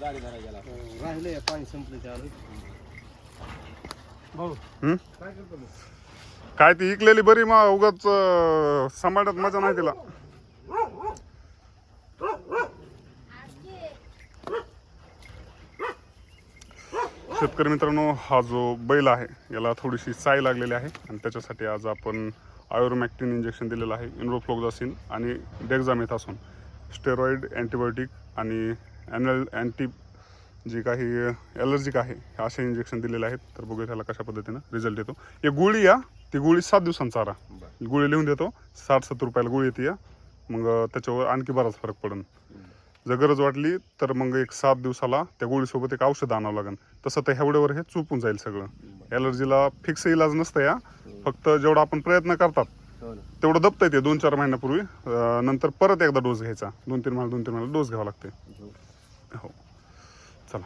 राहिले पाणी संपलं त्याला भाऊ काय करतो काय ती इकलेली बरी मग उगाच सांभाळण्यात मजा नाही तिला. शेतकरी मित्रांनो, हा जो बैल आहे याला थोडीशी साय लागलेली आहे आणि त्याच्यासाठी आज आपण आयुर्मॅक्टिन इंजेक्शन दिलेलं आहे. इन्रोफ्लोक्झासिन आणि डेक्झामेथासोन स्टेरॉइड, अँटीबायोटिक आणि अँटी जी काही ॲलर्जिक आहे असे इंजेक्शन दिलेले आहेत. तर बघूया त्याला कशा पद्धतीनं रिझल्ट येतो. एक गोळी या ती गोळी 7 दिवसांचा चारा गोळी लिहून देतो. 60-70 रुपयाला गोळी येते या. मग त्याच्यावर आणखी बराच फरक पडेल. जर गरज वाटली तर मग एक 7 दिवसाला त्या गोळीसोबत एक औषध आणावं लागेल. तसं तर ह्यावड्यावर हे चुपून जाईल सगळं. ॲलर्जीला फिक्स इलाज नसतं या. फक्त जेवढा आपण प्रयत्न करतात तेवढं दबतं येते 2-4 महिन्यापूर्वी. नंतर परत एकदा डोस घ्यायचा. 2-3 महिने डोस घ्यावा लागते. हो चला.